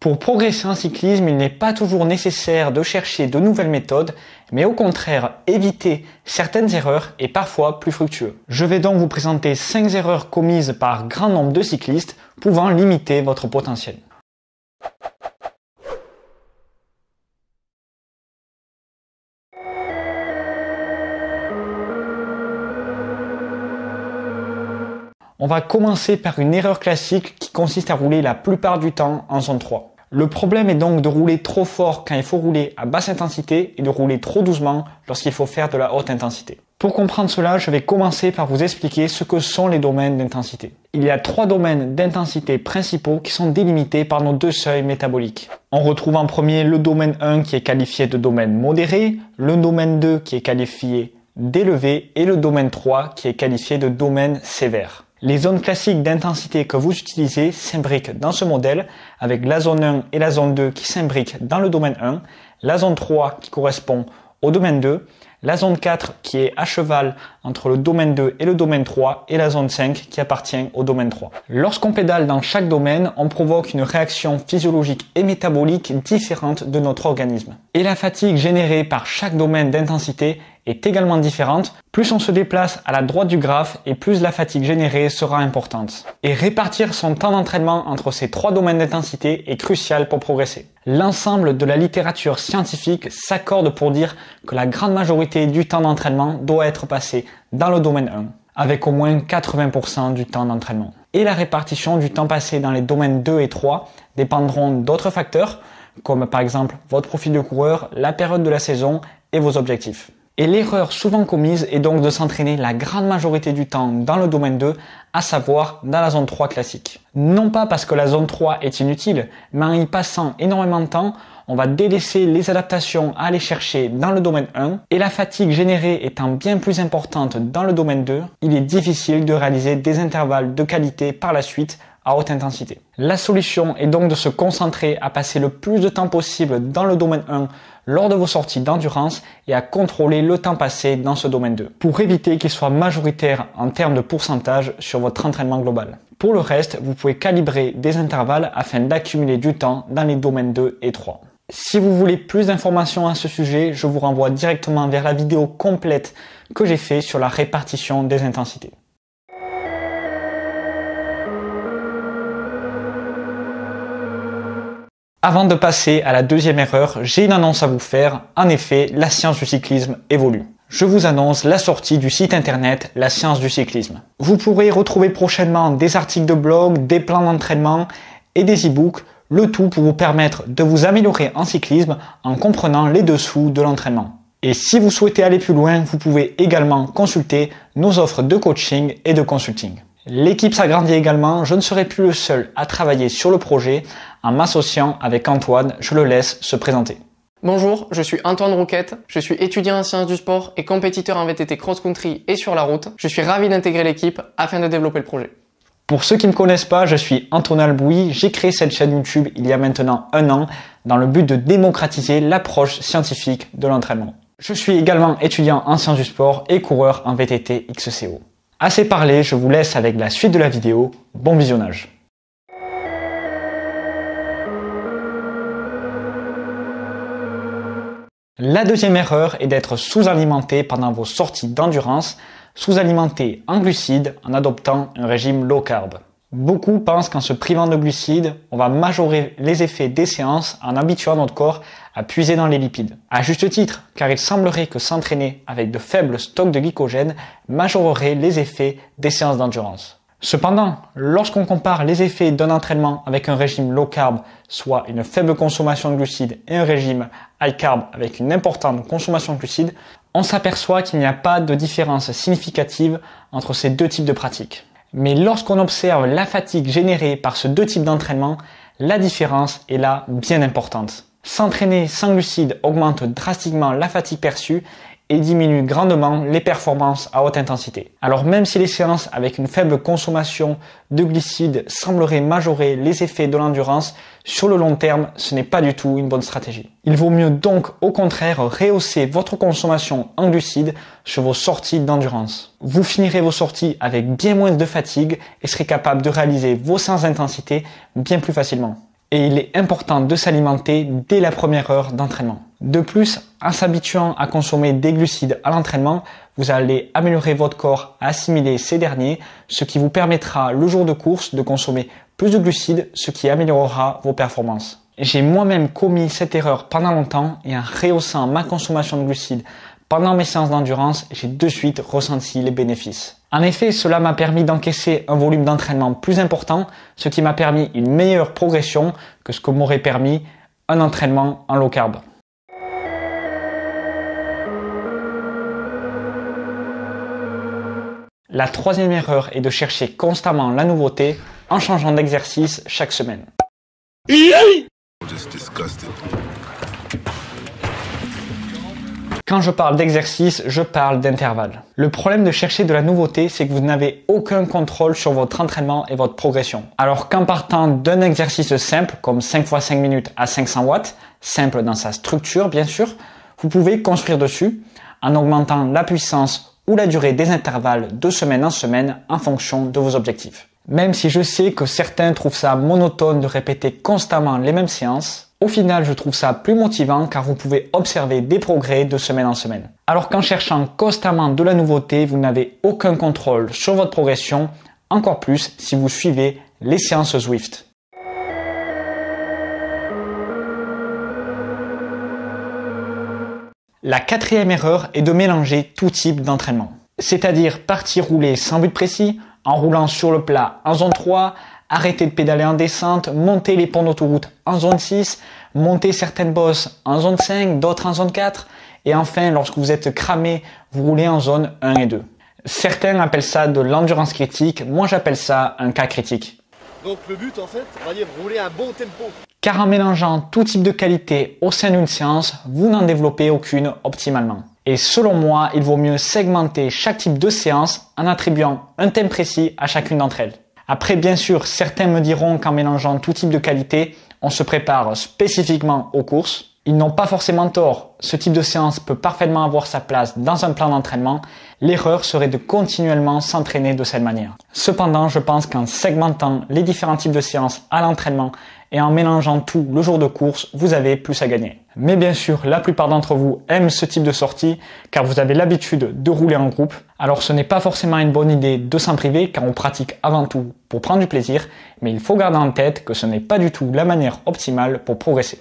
Pour progresser en cyclisme, il n'est pas toujours nécessaire de chercher de nouvelles méthodes, mais au contraire, éviter certaines erreurs est parfois plus fructueux. Je vais donc vous présenter 5 erreurs commises par grand nombre de cyclistes pouvant limiter votre potentiel. On va commencer par une erreur classique qui consiste à rouler la plupart du temps en zone 3. Le problème est donc de rouler trop fort quand il faut rouler à basse intensité et de rouler trop doucement lorsqu'il faut faire de la haute intensité. Pour comprendre cela, je vais commencer par vous expliquer ce que sont les domaines d'intensité. Il y a 3 domaines d'intensité principaux qui sont délimités par nos 2 seuils métaboliques. On retrouve en premier le domaine 1 qui est qualifié de domaine modéré, le domaine 2 qui est qualifié d'élevé et le domaine 3 qui est qualifié de domaine sévère. Les zones classiques d'intensité que vous utilisez s'imbriquent dans ce modèle avec la zone 1 et la zone 2 qui s'imbriquent dans le domaine 1, la zone 3 qui correspond au domaine 2, la zone 4 qui est à cheval entre le domaine 2 et le domaine 3 et la zone 5 qui appartient au domaine 3. Lorsqu'on pédale dans chaque domaine, on provoque une réaction physiologique et métabolique différente de notre organisme. Et la fatigue générée par chaque domaine d'intensité est également différente. Plus on se déplace à la droite du graphe et plus la fatigue générée sera importante. Et répartir son temps d'entraînement entre ces 3 domaines d'intensité est crucial pour progresser. L'ensemble de la littérature scientifique s'accorde pour dire que la grande majorité du temps d'entraînement doit être passé dans le domaine 1, avec au moins 80% du temps d'entraînement. Et la répartition du temps passé dans les domaines 2 et 3 dépendront d'autres facteurs, comme par exemple votre profil de coureur, la période de la saison et vos objectifs. Et l'erreur souvent commise est donc de s'entraîner la grande majorité du temps dans le domaine 2, à savoir dans la zone 3 classique. Non pas parce que la zone 3 est inutile, mais en y passant énormément de temps, on va délaisser les adaptations à aller chercher dans le domaine 1, et la fatigue générée étant bien plus importante dans le domaine 2, il est difficile de réaliser des intervalles de qualité par la suite à haute intensité. La solution est donc de se concentrer à passer le plus de temps possible dans le domaine 1 lors de vos sorties d'endurance et à contrôler le temps passé dans ce domaine 2 pour éviter qu'il soit majoritaire en termes de pourcentage sur votre entraînement global. Pour le reste, vous pouvez calibrer des intervalles afin d'accumuler du temps dans les domaines 2 et 3. Si vous voulez plus d'informations à ce sujet, je vous renvoie directement vers la vidéo complète que j'ai faite sur la répartition des intensités. Avant de passer à la deuxième erreur, j'ai une annonce à vous faire. En effet, la science du cyclisme évolue. Je vous annonce la sortie du site internet La Science du Cyclisme. Vous pourrez retrouver prochainement des articles de blog, des plans d'entraînement et des e-books, le tout pour vous permettre de vous améliorer en cyclisme en comprenant les dessous de l'entraînement. Et si vous souhaitez aller plus loin, vous pouvez également consulter nos offres de coaching et de consulting. L'équipe s'agrandit également, je ne serai plus le seul à travailler sur le projet. En m'associant avec Antoine, je le laisse se présenter. Bonjour, je suis Antoine Rouquette, je suis étudiant en sciences du sport et compétiteur en VTT cross-country et sur la route. Je suis ravi d'intégrer l'équipe afin de développer le projet. Pour ceux qui ne me connaissent pas, je suis Antoine Albouy, j'ai créé cette chaîne YouTube il y a maintenant 1 an dans le but de démocratiser l'approche scientifique de l'entraînement. Je suis également étudiant en sciences du sport et coureur en VTT XCO. Assez parlé, je vous laisse avec la suite de la vidéo. Bon visionnage. La deuxième erreur est d'être sous-alimenté pendant vos sorties d'endurance, sous-alimenté en glucides en adoptant un régime low carb. Beaucoup pensent qu'en se privant de glucides, on va majorer les effets des séances en habituant notre corps à puiser dans les lipides. À juste titre, car il semblerait que s'entraîner avec de faibles stocks de glycogène majorerait les effets des séances d'endurance. Cependant, lorsqu'on compare les effets d'un entraînement avec un régime low carb, soit une faible consommation de glucides, et un régime high carb avec une importante consommation de glucides, on s'aperçoit qu'il n'y a pas de différence significative entre ces 2 types de pratiques. Mais lorsqu'on observe la fatigue générée par ce 2 types d'entraînement, la différence est là bien importante. S'entraîner sans glucides augmente drastiquement la fatigue perçue et diminue grandement les performances à haute intensité. Alors même si les séances avec une faible consommation de glucides sembleraient majorer les effets de l'endurance, sur le long terme, ce n'est pas du tout une bonne stratégie. Il vaut mieux donc au contraire rehausser votre consommation en glucides sur vos sorties d'endurance. Vous finirez vos sorties avec bien moins de fatigue et serez capable de réaliser vos séances d'intensité bien plus facilement. Et il est important de s'alimenter dès la première heure d'entraînement. De plus, en s'habituant à consommer des glucides à l'entraînement, vous allez améliorer votre corps à assimiler ces derniers, ce qui vous permettra le jour de course de consommer plus de glucides, ce qui améliorera vos performances. J'ai moi-même commis cette erreur pendant longtemps et en rehaussant ma consommation de glucides pendant mes séances d'endurance, j'ai de suite ressenti les bénéfices. En effet, cela m'a permis d'encaisser un volume d'entraînement plus important, ce qui m'a permis une meilleure progression que ce que m'aurait permis un entraînement en low carb. La troisième erreur est de chercher constamment la nouveauté en changeant d'exercice chaque semaine. Quand je parle d'exercice, je parle d'intervalle. Le problème de chercher de la nouveauté, c'est que vous n'avez aucun contrôle sur votre entraînement et votre progression. Alors qu'en partant d'un exercice simple, comme 5 x 5 minutes à 500 watts, simple dans sa structure bien sûr, vous pouvez construire dessus en augmentant la puissance ou la durée des intervalles de semaine en semaine en fonction de vos objectifs. Même si je sais que certains trouvent ça monotone de répéter constamment les mêmes séances, au final, je trouve ça plus motivant car vous pouvez observer des progrès de semaine en semaine. Alors qu'en cherchant constamment de la nouveauté, vous n'avez aucun contrôle sur votre progression, encore plus si vous suivez les séances Zwift. La quatrième erreur est de mélanger tout type d'entraînement. C'est-à-dire partir rouler sans but précis, en roulant sur le plat en zone 3, arrêter de pédaler en descente, monter les ponts d'autoroute en zone 6, monter certaines bosses en zone 5, d'autres en zone 4, et enfin, lorsque vous êtes cramé, vous roulez en zone 1 et 2. Certains appellent ça de l'endurance critique, moi j'appelle ça un cas critique. Donc le but en fait, on va dire rouler un bon tempo. Car en mélangeant tout type de qualité au sein d'une séance, vous n'en développez aucune optimalement. Et selon moi, il vaut mieux segmenter chaque type de séance en attribuant un thème précis à chacune d'entre elles. Après, bien sûr, certains me diront qu'en mélangeant tout type de qualité, on se prépare spécifiquement aux courses. Ils n'ont pas forcément tort. Ce type de séance peut parfaitement avoir sa place dans un plan d'entraînement. L'erreur serait de continuellement s'entraîner de cette manière. Cependant, je pense qu'en segmentant les différents types de séances à l'entraînement et en mélangeant tout le jour de course, vous avez plus à gagner. Mais bien sûr, la plupart d'entre vous aiment ce type de sortie car vous avez l'habitude de rouler en groupe. Alors ce n'est pas forcément une bonne idée de s'en priver car on pratique avant tout pour prendre du plaisir, mais il faut garder en tête que ce n'est pas du tout la manière optimale pour progresser.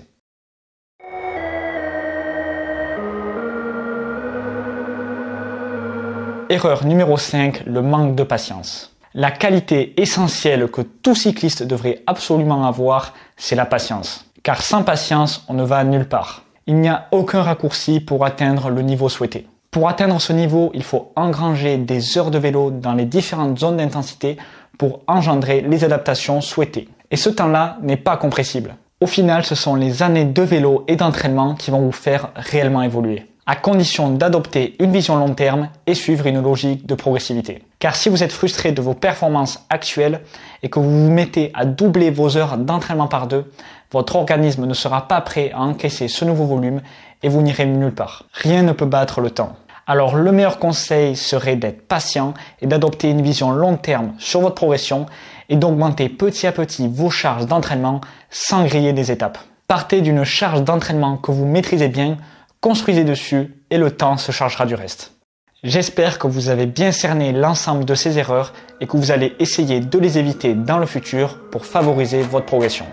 Erreur numéro 5, le manque de patience. La qualité essentielle que tout cycliste devrait absolument avoir, c'est la patience. Car sans patience, on ne va nulle part. Il n'y a aucun raccourci pour atteindre le niveau souhaité. Pour atteindre ce niveau, il faut engranger des heures de vélo dans les différentes zones d'intensité pour engendrer les adaptations souhaitées. Et ce temps-là n'est pas compressible. Au final, ce sont les années de vélo et d'entraînement qui vont vous faire réellement évoluer, à condition d'adopter une vision long terme et suivre une logique de progressivité. Car si vous êtes frustré de vos performances actuelles et que vous vous mettez à doubler vos heures d'entraînement par 2, votre organisme ne sera pas prêt à encaisser ce nouveau volume et vous n'irez nulle part. Rien ne peut battre le temps. Alors le meilleur conseil serait d'être patient et d'adopter une vision long terme sur votre progression et d'augmenter petit à petit vos charges d'entraînement sans griller des étapes. Partez d'une charge d'entraînement que vous maîtrisez bien, construisez dessus et le temps se chargera du reste. J'espère que vous avez bien cerné l'ensemble de ces erreurs et que vous allez essayer de les éviter dans le futur pour favoriser votre progression.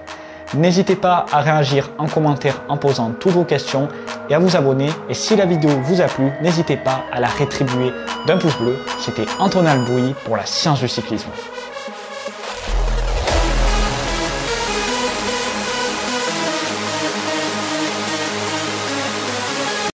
N'hésitez pas à réagir en commentaire en posant toutes vos questions et à vous abonner. Et si la vidéo vous a plu, n'hésitez pas à la rétribuer d'un pouce bleu. C'était Antonin Albouy pour la science du cyclisme.